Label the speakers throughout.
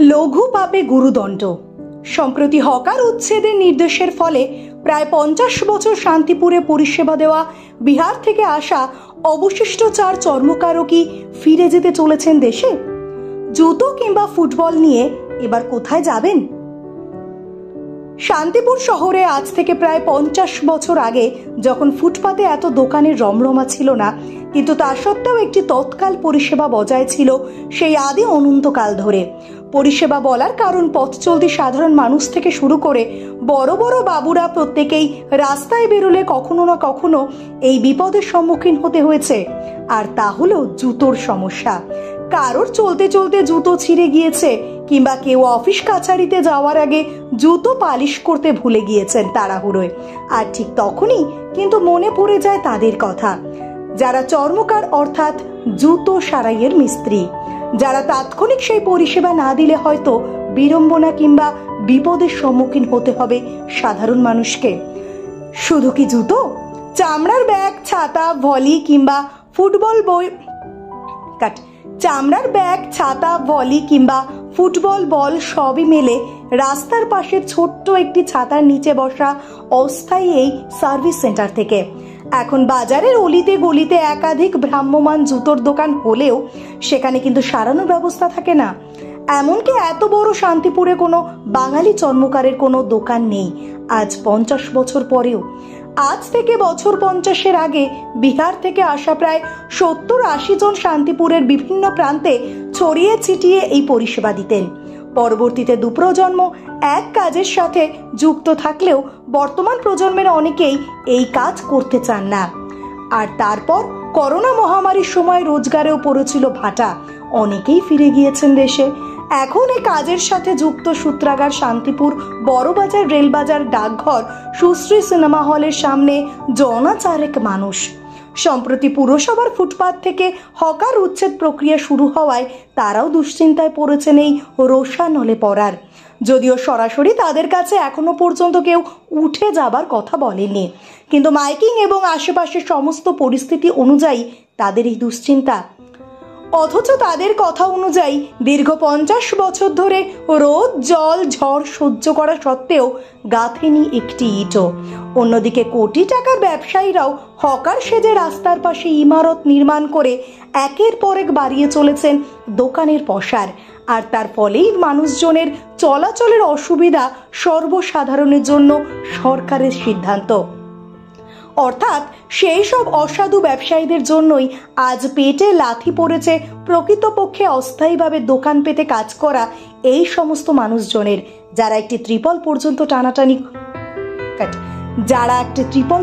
Speaker 1: লঘু পাপে গুরুদণ্ড। সম্প্রতি হকার উচ্ছেদের নির্দেশের ফলে প্রায় 50 বছর শান্তিপুরে পরিষেবা দেওয়া বিহার থেকে আসা অবশিষ্ট 4 চর্মকারও কি ফিরে যেতে চলেছেন দেশে? জুতো কিংবা ফুটবল নিয়ে এবার কোথায় যাবেন? শান্তিপুর শহরে আজ থেকে প্রায় 50 বছর আগে যখন ফুটপাতে এত দোকানের রমরমা ছিল না, কিন্তু তা সত্ত্বেও একটি তৎকাল পরিষেবা বজায় ছিল সেই আদি অনন্তকাল ধরে। পরিষেবা বলার কারণ পথ চলতি সাধারণ মানুষ থেকে শুরু করে বড় বড় বাবুরা প্রত্যেকেই রাস্তায় বেরোলে কখনো না কখনো এই বিপদের সম্মুখীন হতে হয়েছে, আর তা হলো জুতোর সমস্যা। কারোর চলতে চলতে জুতো ছিঁড়ে গিয়েছে, কিংবা কেউ অফিস কাছারিতে যাওয়ার আগে জুতো পালিশ করতে ভুলে গিয়েছেন তাড়াহুড়োয়। আর ঠিক তখনই কিন্তু মনে পড়ে যায় তাদের কথা, যারা চর্মকার অর্থাৎ জুতো সারাইয়ের মিস্ত্রি, যারা তাৎক্ষণিক সেই পরিষেবা না দিলে হয়তো বিড়ম্বনা কিংবা বিপদের সম্মুখীন হতে হবে সাধারণ মানুষকে। শুধু কি জুতো, চামড়ার ব্যাগ, ছাতা, ভলি কিংবা ফুটবল চামড়ার ব্যাগ, ছাতা, ভলি কিংবা ফুটবল বল সবই মেলে রাস্তার পাশের ছোট্ট একটি ছাতার নিচে বসা অস্থায়ী এই সার্ভিস সেন্টার থেকে। এখন বাজারের অলিতে গলিতে একাধিক ভ্রাম্যমান জুতোর দোকান হলেও সেখানে কিন্তু সারানোর ব্যবস্থা থাকে না। এমনকি এত বড় শান্তিপুরে কোনো বাঙালি চর্মকারের কোনো দোকান নেই আজ 50 বছর পরেও। আজ থেকে বছর 50-এর আগে বিহার থেকে আসা প্রায় 70-80 জন শান্তিপুরের বিভিন্ন প্রান্তে ছড়িয়ে ছিটিয়ে এই পরিষেবা দিতেন। পরবর্তীতে দুপ্রজন্ম এক কাজের সাথে যুক্ত থাকলেও বর্তমান প্রজন্মের অনেকেই এই কাজ করতে চান না। আর তারপর করোনা মহামারীর সময় রোজগারেও পড়েছিল ভাটা, অনেকেই ফিরে গিয়েছেন দেশে। এখন এই কাজের সাথে যুক্ত সূত্রাগার, শান্তিপুর, বড়বাজার, রেলবাজার, ডাকঘর, সুশ্রী সিনেমা হলের সামনে জনা চারেক মানুষ। সম্প্রতি পুরসভার ফুটপাত থেকে হকার উচ্ছেদ প্রক্রিয়া শুরু হওয়ায় তারাও দুশ্চিন্তায় পড়েছেন এই রোষানলে পড়ার। যদিও সরাসরি তাদের কাছে এখনো পর্যন্ত কেউ উঠে যাবার কথা বলেনি, কিন্তু মাইকিং এবং আশেপাশের সমস্ত পরিস্থিতি অনুযায়ী তাদের এই দুশ্চিন্তা। অথচ তাদের কথা অনুযায়ী দীর্ঘ 50 বছর ধরে রোদ, জল, ঝড় সহ্য করা সত্ত্বেও গাঁথেনি একটি ইটও। অন্যদিকে কোটি টাকার ব্যবসায়ীরাও হকার সেজে রাস্তার পাশে ইমারত নির্মাণ করে একের পর এক বাড়িয়ে চলেছেন দোকানের পসার। আর তার ফলেই মানুষজনের চলাচলের অসুবিধা সর্বসাধারণের জন্য সরকারের সিদ্ধান্ত। অর্থাৎ সেই সব অসাধু ব্যবসায়ীদের জন্যই আজ পেটে লাথি পড়েছে প্রকৃতপক্ষে অস্থায়ীভাবে দোকান পেতে কাজ করা এই সমস্ত মানুষজনের, যারা একটি ত্রিপল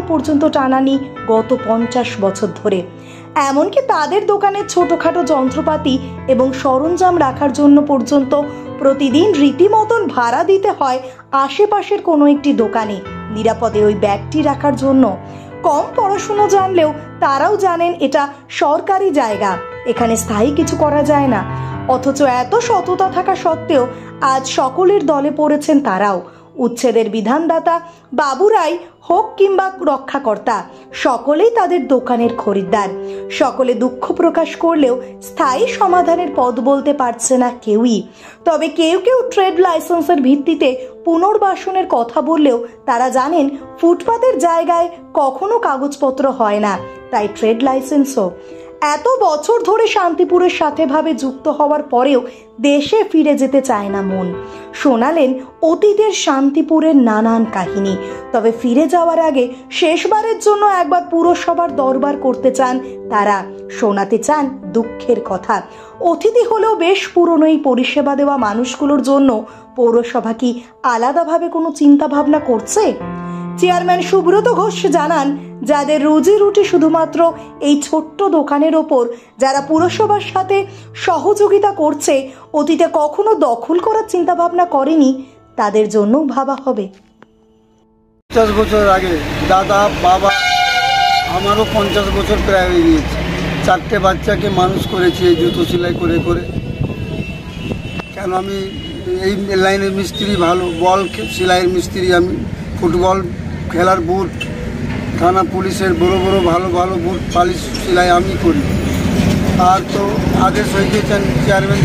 Speaker 1: পর্যন্ত টানানি গত 50 বছর ধরে। এমনকি তাদের দোকানের ছোটখাটো যন্ত্রপাতি এবং সরঞ্জাম রাখার জন্য পর্যন্ত প্রতিদিন রীতিমতন ভাড়া দিতে হয় আশেপাশের কোনো একটি দোকানে নিরাপদে ওই ব্যাগটি রাখার জন্য। কম পড়াশুনো জানলেও তারাও জানেন এটা সরকারি জায়গা, এখানে স্থায়ী কিছু করা যায় না। অথচ এত সততা থাকা সত্ত্বেও আজ সকলের দলে পড়েছেন তারাও। উচ্ছেদের বিধানদাতা বাবুরাই হোক কিংবা রক্ষাকর্তা, সকলেই তাদের দোকানের খরিদ্দার। সকলে দুঃখ প্রকাশ করলেও স্থায়ী সমাধানের পথ বলতে পারছে না কেউই। তবে কেউ কেউ ট্রেড লাইসেন্সের ভিত্তিতে পুনর্বাসনের কথা বললেও তারা জানেন ফুটপাতের জায়গায় কখনো কাগজপত্র হয় না, তাই ট্রেড লাইসেন্সও। এত বছর ধরে শান্তিপুরের সাথে ভাবে যুক্ত হওয়ার পরেও দেশে ফিরে যেতে চায় না মন। শোনালেন অতীতের শান্তিপুরের নানান কাহিনী। তবে ফিরে যাওয়ার আগে শেষবারের জন্য একবার পুরসভার দরবার করতে চান তারা, শোনাতে চান দুঃখের কথা। অতিথি হলেও বেশ পুরনো এই পরিষেবা দেওয়া মানুষগুলোর জন্য পৌরসভা কি আলাদাভাবে কোনো চিন্তা ভাবনা করছে? চেয়ারম্যান সুব্রত ঘোষ জানান, যাদের রুজি রুটি শুধুমাত্র এই ছোট্ট দোকানের ওপর, যারা পুরসভার সাথে সহযোগিতা করছে, অতীতে কখনো দখল করার চিন্তা ভাবনা করেনি, তাদের জন্য ভাবা হবে।
Speaker 2: 50 বছর আগে দাদা, বাবা, আমারও 50 বছর প্রায় হয়ে গিয়েছে। 4টে বাচ্চাকে মানুষ করেছি এই জুতো সেলাই করে করে। কেন আমি এই লাইনের মিস্ত্রি, ভালো বল সেলাইয়ের মিস্ত্রি আমি। ফুটবল খেলার বুট, থানা পুলিশের বড় বড় ভালো ভালো বুট পালিশ সেলাই আমি করি। আর তো আদেশ হয়ে গিয়েছেন, চেয়ারম্যান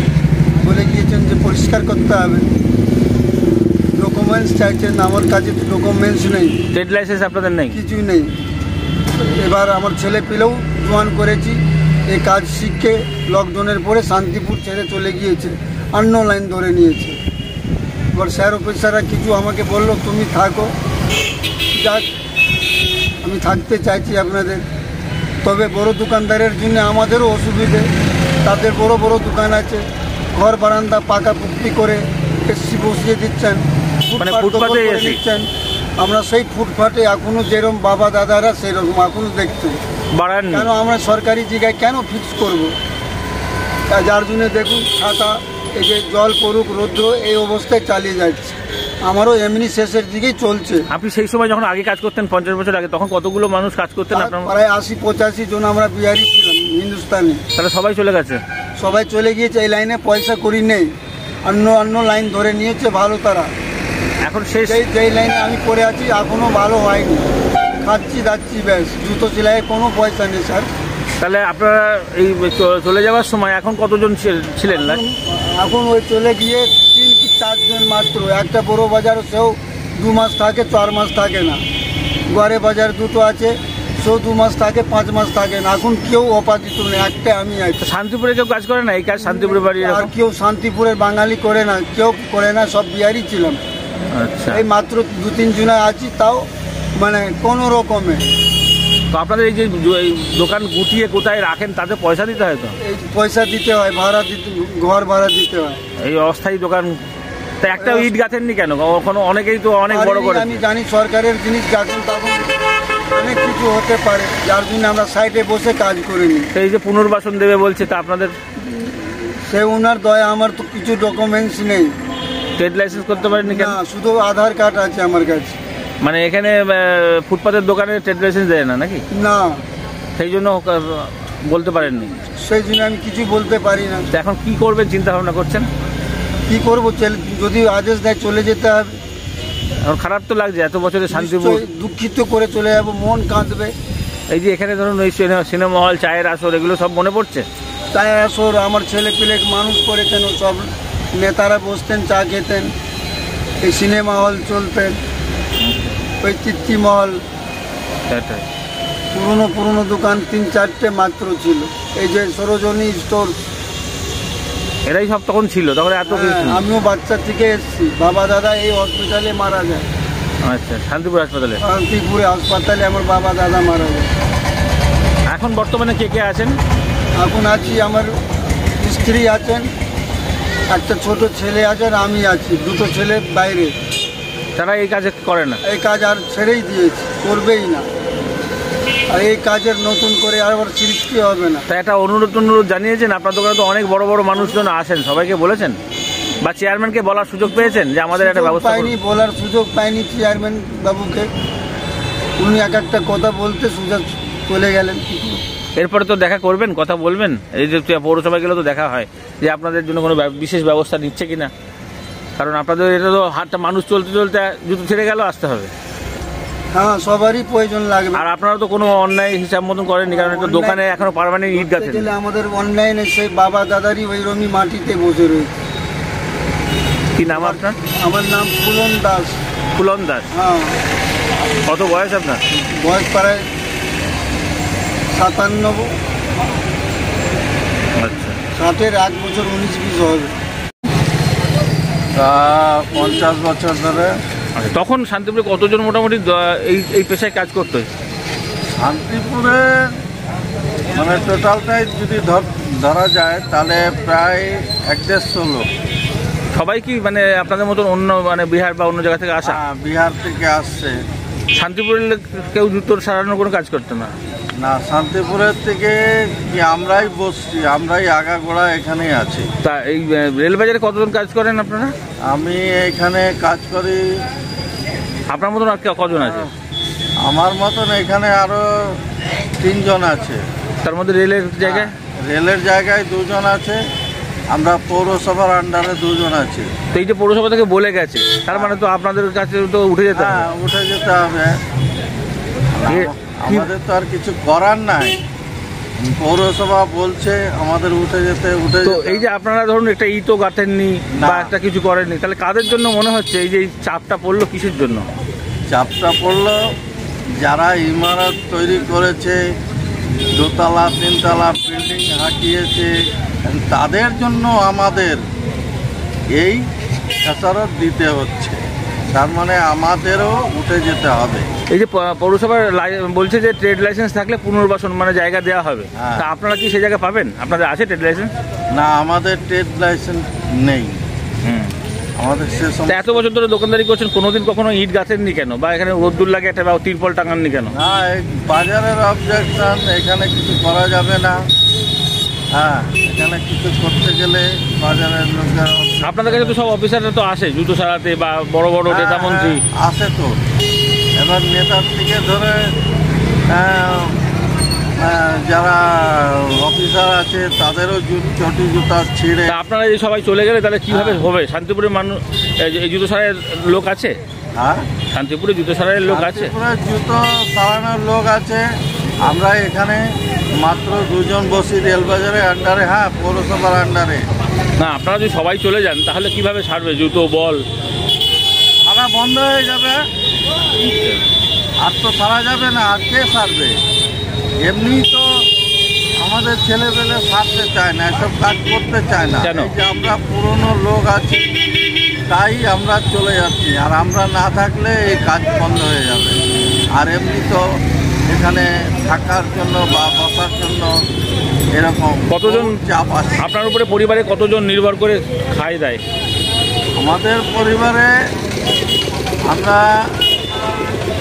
Speaker 2: বলে গিয়েছেন যে পরিষ্কার পরিষ্কার করতে হবে। ডকুমেন্টস চাইছেন, আমার কাছে তো ডকুমেন্টস নেই,
Speaker 3: ট্রেড লাইসেন্স আপনাদের নেই,
Speaker 2: কিছুই নেই। এবার আমার ছেলে পেলেও জোয়ান করেছি, এই কাজ শিখে লকডাউনের পরে শান্তিপুর ছেড়ে চলে গিয়েছে, অন্য লাইন ধরে নিয়েছে। এবার স্যার অফিসাররা কিছু আমাকে বললো তুমি থাকো, যাক আমি থাকতে চাইছি আপনাদের। তবে বড় দোকানদারের জন্য আমাদেরও অসুবিধে, তাদের বড় বড় দোকান আছে, ঘর বারান্দা পাকা পুক্তি করে এসি বসিয়ে দিচ্ছেন,
Speaker 3: মানে
Speaker 2: ফুটপাত দখল
Speaker 3: ফুটপাতে
Speaker 2: করে
Speaker 3: এসি।
Speaker 2: দিচ্ছেন। আমরা সেই ফুটপাতে এখনো যেরকম বাবা দাদারা সেরকম এখনো দেখছি,
Speaker 3: বাড়াননি।
Speaker 2: কেন আমরা সরকারি জায়গায় কেন ফিক্স করব? যার জন্য দেখুন ছাতা, এই যে জল পড়ুক রৌদ্র, এই অবস্থায় চালিয়ে যাচ্ছে। আমারও এমনি শেষের দিকেই চলছে।
Speaker 3: আপনি সেই সময় যখন আগে কাজ করতেন 50 বছর আগে, তখন কতগুলো মানুষ কাজ করতেন আপনার?
Speaker 2: প্রায় 80-85 জন আমরা বিহারি ছিলাম হিন্দুস্তানি।
Speaker 3: তাহলে সবাই চলে গেছে?
Speaker 2: সবাই চলে গিয়েছে, এই লাইনে পয়সা করি নেই, অন্য লাইন ধরে নিয়েছে ভালো তারা।
Speaker 3: এখন শেষ।
Speaker 2: যেই লাইনে আমি করে আছি এখনো ভালো হয়নি, খাচ্ছি যাচ্ছি ব্যাস, জুতো সেলাইয়ের কোনো পয়সা নেই স্যার।
Speaker 3: তাহলে আপনারা এই চলে যাওয়ার সময় এখন কতজন ছিলেন?
Speaker 2: এখন ওই চলে গিয়ে 3 কি 4 জন মাত্র। একটা বড় বাজার, সেও 2 মাস থাকে, 4 মাস থাকে না। গড়ে বাজার দুটো আছে, সেও 2 মাস থাকে, 5 মাস থাকে না। এখন কেউ অপাদিত নেই, একটা আমি আছি।
Speaker 3: শান্তিপুরে কেউ কাজ করে না এই কাজ? শান্তিপুরে বাড়ি
Speaker 2: আর কেউ শান্তিপুরের বাঙালি করে না, কেউ করে না, সব বিহারি ছিলাম।
Speaker 3: আচ্ছা,
Speaker 2: এই মাত্র 2-3 জন আছি, তাও মানে কোনো রকমে।
Speaker 3: তো আপনাদের এই যে এই দোকান গুটিয়ে কোথায় রাখেন তাতে পয়সা দিতে হয়? তো
Speaker 2: এই পয়সা দিতে হয়, ভাড়া দিতে, ঘর ভাড়া দিতে হয়।
Speaker 3: এই অস্থায়ী দোকান, তা একটা ইট গাঁথেননি কেন? ওখানে অনেকেই তো অনেক বড় করে।
Speaker 2: আমি জানি সরকারের জিনিস যখন তখন অনেক কিছু হতে পারে, যার জন্য আমরা সাইডে বসে কাজ করিনি।
Speaker 3: এই যে পুনর্বাসন দেবে বলছে, তা আপনাদের?
Speaker 2: সে ওনার দয়া, আমার তো কিছু ডকুমেন্টস নেই।
Speaker 3: ট্রেড লাইসেন্স করতে পারেননি কেন?
Speaker 2: না, শুধু আধার কার্ড আছে আমার কাছে।
Speaker 3: মানে এখানে ফুটপাতের দোকানে ট্রেড লাইসেন্স দেয় না নাকি?
Speaker 2: না,
Speaker 3: সেই জন্য বলতে পারেননি?
Speaker 2: সেই জন্য আমি কিছু বলতে পারি না।
Speaker 3: তো এখন কি করবেন চিন্তা ভাবনা করছেন?
Speaker 2: কি করবো, যদি আদেশ দেয় চলে যেতে হবে।
Speaker 3: এখন খারাপ তো লাগছে, এত বছরের শান্তিপুর।
Speaker 2: নিশ্চয়ই দুঃখিত করে চলে যাবো, মন কাঁদবে।
Speaker 3: এই যে এখানে ধরুন ওই সিনেমা হল, চায়ের আসর, এগুলো সব মনে পড়ছে?
Speaker 2: তাই আসর আমার ছেলে পেলে মানুষ করেছেন, ও সব নেতারা বসতেন, চা খেতেন, এই সিনেমা হল চলতেন, ওই চিত্তি মহল,
Speaker 3: সেটাই।
Speaker 2: পুরনো দোকান 3-4টে মাত্র ছিল। এই যে সরোজনী স্টোর,
Speaker 3: এরাই সব তখন ছিল, তখন এত কিছু ছিল।
Speaker 2: আমিও বাচ্চা থেকে এসেছি। বাবা দাদা এই হসপিটালে মারা যায়।
Speaker 3: আচ্ছা, শান্তিপুর হাসপাতালে?
Speaker 2: শান্তিপুরে হাসপাতালে আমার বাবা দাদা মারা যায়।
Speaker 3: এখন বর্তমানে কে কে আছেন?
Speaker 2: এখন আছি, আমার স্ত্রী আছেন, একটা ছোট ছেলে আছে, আর আমি আছি। 2টো ছেলে বাইরে।
Speaker 3: তারা এই কাজ করে না?
Speaker 2: এই কাজ আর ছেড়েই দিয়েছি, করবেই না। আর এই কাজের নতুন করে আর সৃষ্টি হবে না।
Speaker 3: তা একটা অনুরোধ জানিয়েছেন? আপনার দোকানে তো অনেক বড় বড় মানুষজন আসেন, সবাইকে বলেছেন বা চেয়ারম্যানকে বলার সুযোগ পেয়েছেন যে আমাদের একটা ব্যবস্থা
Speaker 2: পাইনি, বলার সুযোগ পাইনি চেয়ারম্যান বাবুকে। উনি একটা কথা বলতে সুযোগ চলে গেলেন।
Speaker 3: এরপরে তো দেখা করবেন, কথা বলবেন? এই যে পৌরসভায় গেলে তো দেখা হয় যে আপনাদের জন্য কোনো বিশেষ ব্যবস্থা নিচ্ছে কিনা, কারণ আপনাদের এটা তো হাতটা মানুষ চলতে চলতে জুতো ছেড়ে গেল, আসতে হবে।
Speaker 2: হ্যাঁ, সবারই প্রয়োজন লাগবে।
Speaker 3: আর আপনারা তো কোনো অন্যায় হিসাব মতন করেননি, কারণ একটা দোকানে এখনো পার্মানেন্ট ইট গাছেন।
Speaker 2: আমাদের অনলাইনে সেই বাবা দাদারই ওইরকমই মাটিতে বসে রয়েছে।
Speaker 3: কি নাম আপনার?
Speaker 2: আমার নাম ফুলন দাস।
Speaker 3: ফুলন দাস?
Speaker 2: হ্যাঁ।
Speaker 3: কত বয়স আপনার?
Speaker 2: বয়স প্রায় 57।
Speaker 3: আচ্ছা,
Speaker 2: 60-এর 1 বছর 19-20 হবে।
Speaker 4: তা 50 বছর ধরে।
Speaker 3: আচ্ছা, তখন শান্তিপুরে কতজন মোটামুটি এই পেশায় কাজ করতো?
Speaker 4: শান্তিপুরে মানে টোটালটাই যদি ধরা যায় তাহলে প্রায় 150 লোক।
Speaker 3: সবাই কি মানে আপনাদের মতন অন্য মানে বিহার বা অন্য জায়গা থেকে আসা?
Speaker 4: বিহার থেকে আসছে।
Speaker 3: শান্তিপুরের কেউ জুতো সারানোর কোনো কাজ করতো না?
Speaker 4: না, শান্তিপুরের থেকে কি আমরাই বসছি, আমরাই আগাগোড়া এখানেই আছি।
Speaker 3: তা এই রেলবাজারে কতজন কাজ করেন আপনারা?
Speaker 4: আমি এখানে কাজ করি।
Speaker 3: আপনার মতন আর কজন আছে?
Speaker 4: আমার মতন এখানে আরো 3 জন আছে।
Speaker 3: তার মধ্যে রেলের জায়গায়?
Speaker 4: রেলের জায়গায় 2 জন আছে। আমরা পৌরসভার আন্ডারে 2 জন আছি।
Speaker 3: তো এই যে পৌরসভা থেকে বলে গেছে, তার মানে তো আপনাদের কাছে তো উঠে যেতে হবে।
Speaker 4: হ্যাঁ, উঠে যেতে হবে। আমাদের তো আর কিছু করার নাই। পৌরসভা বলছে আমাদের উঠে যেতে
Speaker 3: তো এই যে আপনারা ধরুন একটা ইটও গাঁথেননি বা
Speaker 4: না।
Speaker 3: একটা কিছু করেননি, তাহলে কাদের জন্য মনে হচ্ছে এই যে এই চাপটা পড়লো কিসের জন্য?
Speaker 4: চাপটা পড়লো যারা ইমারত তৈরি করেছে, দোতলা তিনতলা বিল্ডিং হাঁকিয়েছে, তাদের জন্য আমাদের এই খেসারত দিতে হচ্ছে। তার মানে আমাদেরও উঠে যেতে হবে।
Speaker 3: এই যে পৌরসভার বলছে যে ট্রেড লাইসেন্স থাকলে পুনর্বাসন মানে জায়গা দেওয়া হবে,
Speaker 4: হ্যাঁ।
Speaker 3: তা আপনারা কি সেই জায়গা পাবেন? আপনাদের আছে ট্রেড লাইসেন্স?
Speaker 4: না, আমাদের ট্রেড লাইসেন্স নেই। আমাদের সে
Speaker 3: তা এত বছর ধরে দোকানদারি করছেন, কোনোদিন কখনো ইট গাঁথেননি কেন, বা এখানে রোদ্দুর লাগে একটা বা তিরপল টাঙাননি কেন?
Speaker 4: না, এই বাজারের অবজেকশন, এখানে কিছু করা যাবে না। হ্যাঁ, এখানে কিছু করতে গেলে বাজারের লোকের
Speaker 3: আপনাদের কাছে তো সব অফিসাররা তো আসে জুতো সারাতে, বা বড় বড় নেতা মন্ত্রী
Speaker 4: আসে তো। এবার নেতার থেকে ধরে যারা অফিসার আছে তাদেরও চটি জুতা ছিঁড়ে।
Speaker 3: তা আপনারা এই সবাই চলে গেলে তাহলে কিভাবে হবে? শান্তিপুরের মানুষ এই জুতো সারাইয়ের লোক আছে?
Speaker 4: হ্যাঁ,
Speaker 3: শান্তিপুরে জুতো সারাইয়ের লোক আছে?
Speaker 4: শান্তিপুরে জুতো সারানোর লোক আছে। আমরা এখানে মাত্র 2 জন বসি রেলবাজারের আন্ডারে। হ্যাঁ, পৌরসভার আন্ডারে।
Speaker 3: না, আপনারা যদি সবাই চলে যান তাহলে কিভাবে সারবে জুতো বল?
Speaker 4: সারা বন্ধ হয়ে যাবে, আর তো সারা যাবে না। আর কে সারবে? এমনি তো আমাদের ছেলেপেলে সারতে চায় না, এসব কাজ করতে চায় না।
Speaker 3: কেন?
Speaker 4: এই যে আমরা পুরনো লোক আছি তাই আমরা চলে যাচ্ছি, আর আমরা না থাকলে এই কাজ বন্ধ হয়ে যাবে। আর এমনি তো এখানে থাকার জন্য বা বসার জন্য এরকম
Speaker 3: কতজন
Speaker 4: চাপ আছে।
Speaker 3: আপনার উপরে পরিবারে কতজন নির্ভর করে খায় দেয়?
Speaker 4: আমাদের পরিবারে আমরা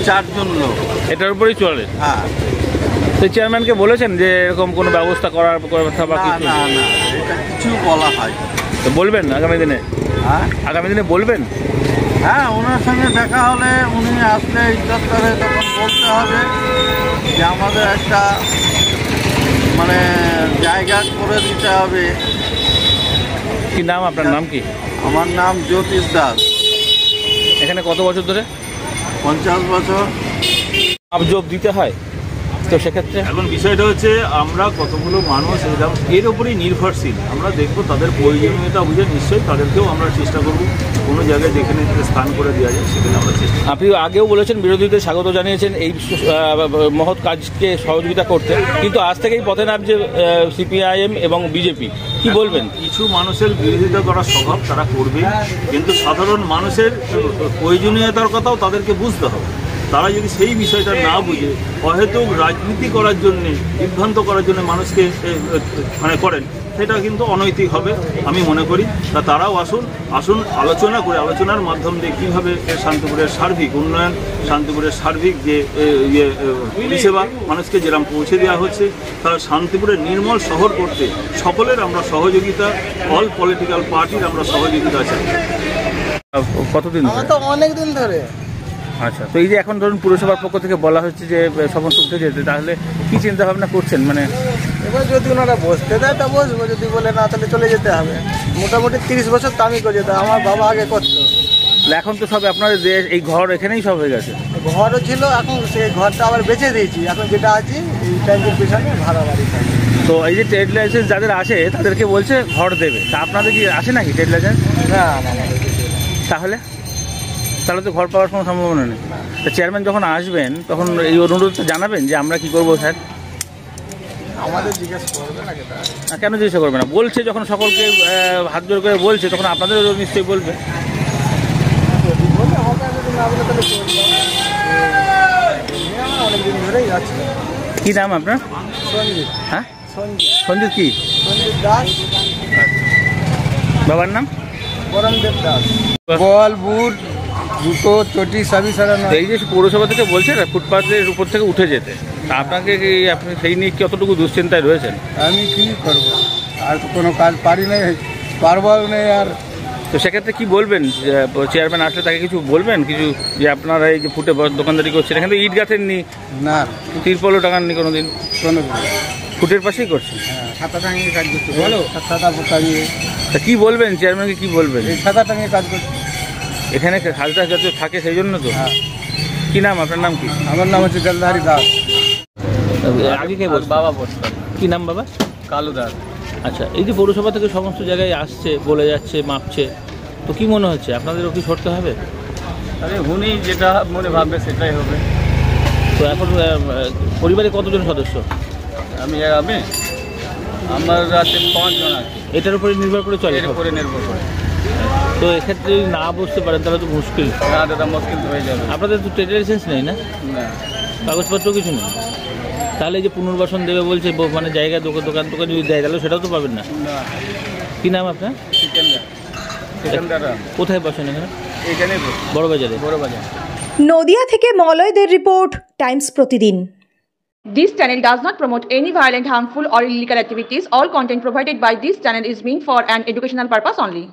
Speaker 4: 4 জন লোক।
Speaker 3: এটার উপরেই চলে।
Speaker 4: হ্যাঁ।
Speaker 3: তো চেয়ারম্যানকে বলেছেন যে এরকম কোনো ব্যবস্থা করার কথা বা
Speaker 4: না
Speaker 3: কিছু?
Speaker 4: না না, এটা কিছু বলা হয়।
Speaker 3: তো বলবেন আগামী দিনে?
Speaker 4: হ্যাঁ
Speaker 3: আগামী দিনে বলবেন?
Speaker 4: হ্যাঁ, ওনার সঙ্গে দেখা হলে উনি আসলে ইজ্জত করে তখন বলতে হবে যে আমাদের একটা মানে জায়গা করে দিতে হবে।
Speaker 3: কি নাম আপনার? নাম কি?
Speaker 4: আমার নাম জ্যোতিষ দাস।
Speaker 3: এখানে কত বছর ধরে?
Speaker 4: 50 বছর।
Speaker 3: আবজব দিতে হয়, তো সেক্ষেত্রে
Speaker 5: এখন বিষয়টা হচ্ছে আমরা কতগুলো মানুষ এর উপরেই নির্ভরশীল। আমরা দেখবো তাদের প্রয়োজনীয়তা বুঝে নিশ্চয়ই তাদেরকেও আমরা চেষ্টা করব কোনো জায়গায় যেখানে স্থান করে দেওয়া যায় সেখানে আমরা চেষ্টা।
Speaker 3: আপনি আগেও বলেছেন বিরোধীদের স্বাগত জানিয়েছেন এই মহৎ কাজকে সহযোগিতা করতে, কিন্তু আজ থেকেই পথে নামছে সিপিআইএম এবং বিজেপি, কি বলবেন?
Speaker 5: কিছু মানুষের বিরোধিতা করার স্বভাব তারা করবে, কিন্তু সাধারণ মানুষের প্রয়োজনীয়তার কথাও তাদেরকে বুঝতে হবে। তারা যদি সেই বিষয়টা না বুঝে অহেতুক রাজনীতি করার জন্যে, বিভ্রান্ত করার জন্য মানুষকে মানে করেন, সেটা কিন্তু অনৈতিক হবে আমি মনে করি। তা তারাও আসুন আলোচনা করে, আলোচনার মাধ্যম দিয়ে কীভাবে শান্তিপুরের সার্বিক উন্নয়ন, শান্তিপুরের সার্বিক যে পরিষেবা মানুষকে যেরকম পৌঁছে দেওয়া হচ্ছে, তারা শান্তিপুরের নির্মল শহর করতে সকলের আমরা সহযোগিতা, অল পলিটিক্যাল পার্টির আমরা সহযোগিতা চাই।
Speaker 3: কতদিন ধরে?
Speaker 2: তো অনেক দিন ধরে।
Speaker 3: আচ্ছা, তো এই যে এখন ধরুন পুরসভার পক্ষ থেকে বলা হচ্ছে যে সমস্ত উঠে যেতে, তাহলে কি চিন্তা ভাবনা করছেন? মানে
Speaker 2: এবার যদি ওনারা বসতে দেয় তা বসবো, যদি বলে না তাহলে চলে যেতে হবে। মোটামুটি 30 বছর তো আমি করে যেতাম, আমার বাবা আগে করতো।
Speaker 3: এখন তো সব আপনাদের যে এই ঘর এখানেই সব হয়ে গেছে।
Speaker 2: ঘরও ছিল, এখন সেই ঘরটা আবার বেচে দিয়েছি। এখন যেটা আছি এই ট্যাঙ্কের পিছনে ভাড়া বাড়ি থাকি।
Speaker 3: তো এই যে ট্রেড লাইসেন্স যাদের আছে তাদেরকে বলছে ঘর দেবে, তা আপনাদের কি আসে নাকি ট্রেড লাইসেন্স?
Speaker 2: না না না,
Speaker 3: তাহলে তো ঘর পাওয়ার কোনো সম্ভাবনা নেই। তো চেয়ারম্যান যখন আসবেন তখন এই অনুরোধটা জানাবেন যে আমরা কি করবো স্যার?
Speaker 2: আমাদের জিজ্ঞেস করবে না কেটা?
Speaker 3: না, কেন জিজ্ঞাসা করবে না? বলছে যখন সকলকে হাত জোর করে বলছে, তখন আপনাদেরও নিশ্চয়ই বলবে।
Speaker 2: যদি বলে হবে, যদি না বলে তাহলে চলবে। আমরা অনেকদিন ধরেই আছি।
Speaker 3: কি নাম আপনার?
Speaker 2: সঞ্জিত।
Speaker 3: হ্যাঁ,
Speaker 2: সঞ্জিত।
Speaker 3: সঞ্জিত কি?
Speaker 2: সঞ্জিত দাস।
Speaker 3: বাবার নাম?
Speaker 2: বরণদেব দাস। বল বুট জুতো চটি সবই সারানো।
Speaker 3: এই যে পৌরসভা থেকে বলছে না ফুটপাথের উপর থেকে উঠে যেতে, তা আপনাকে কি আপনি সেই নিয়ে কতটুকু দুশ্চিন্তায় রয়েছেন?
Speaker 2: আমি কি করব, আর তো কোনো কাজ পারি নাই, পারবাও নেই। আর
Speaker 3: তো সেক্ষেত্রে কি বলবেন? চেয়ারম্যান আসলে তাকে কিছু বলবেন কিছু, যে আপনারা এই যে ফুটে দোকানদারি করছেন, এখানে তো ইট গাঁথেননি,
Speaker 2: না
Speaker 3: তিরপলও টাঙাননি কোনোদিন,
Speaker 2: কোনো
Speaker 3: ফুটের পাশেই করছেন।
Speaker 2: ছাতা টাঙিয়ে কাজ করতে বলো, ছাতা টাঙিয়ে।
Speaker 3: তা কি বলবেন চেয়ারম্যানকে, কি বলবেন?
Speaker 2: এই ছাতা টাঙিয়ে কাজ করতে।
Speaker 3: এখানে খালটা যাতে থাকে সেই জন্য তো।
Speaker 2: হ্যাঁ।
Speaker 3: কি নাম আপনার? নাম কি?
Speaker 2: আমার নাম হচ্ছে জলধারী দাস।
Speaker 3: আগে কে বলছেন?
Speaker 6: বাবা বসতেন।
Speaker 3: কি নাম বাবা?
Speaker 2: কালুদার।
Speaker 3: আচ্ছা, এই যে পৌরসভা থেকে সমস্ত জায়গায় আসছে, বলে যাচ্ছে, মাপছে, তো কি মনে হচ্ছে আপনাদেরও কি সরতে হবে?
Speaker 2: আরে উনি যেটা মনে ভাববে সেটাই হবে।
Speaker 3: তো এখন পরিবারে কতজন সদস্য?
Speaker 2: আমি আমার রাতে 5 জন আছে।
Speaker 3: এটার উপরে নির্ভর করে চলে?
Speaker 2: এর উপরে নির্ভর করে।
Speaker 3: তো এক্ষেত্রে যদি না বুঝতে পারেন তাহলে তো মুশকিল।
Speaker 2: না দাদা, মুশকিল তো হয়ে যাবে।
Speaker 3: আপনাদের তো ট্রেড লাইসেন্স নেই না?
Speaker 2: না,
Speaker 3: কাগজপত্র কিছু নেই। তাহলে এই যে পুনর্বাসন দেবে বলছে, মানে জায়গা দোকান টোকান যদি দেয় তাহলে সেটাও তো পাবেন না।
Speaker 2: না।
Speaker 3: কি নাম আপনার?
Speaker 2: সিকান্দার।
Speaker 3: কোথায় বসেন এখানে?
Speaker 2: এখানে
Speaker 3: বড় বাজারে।
Speaker 2: বড় বাজার।
Speaker 1: নদিয়া থেকে মলয়দের রিপোর্ট, টাইমস প্রতিদিন।
Speaker 6: This channel does not promote any violent, harmful, or illegal activities. All content provided by this channel is meant for an educational purpose only.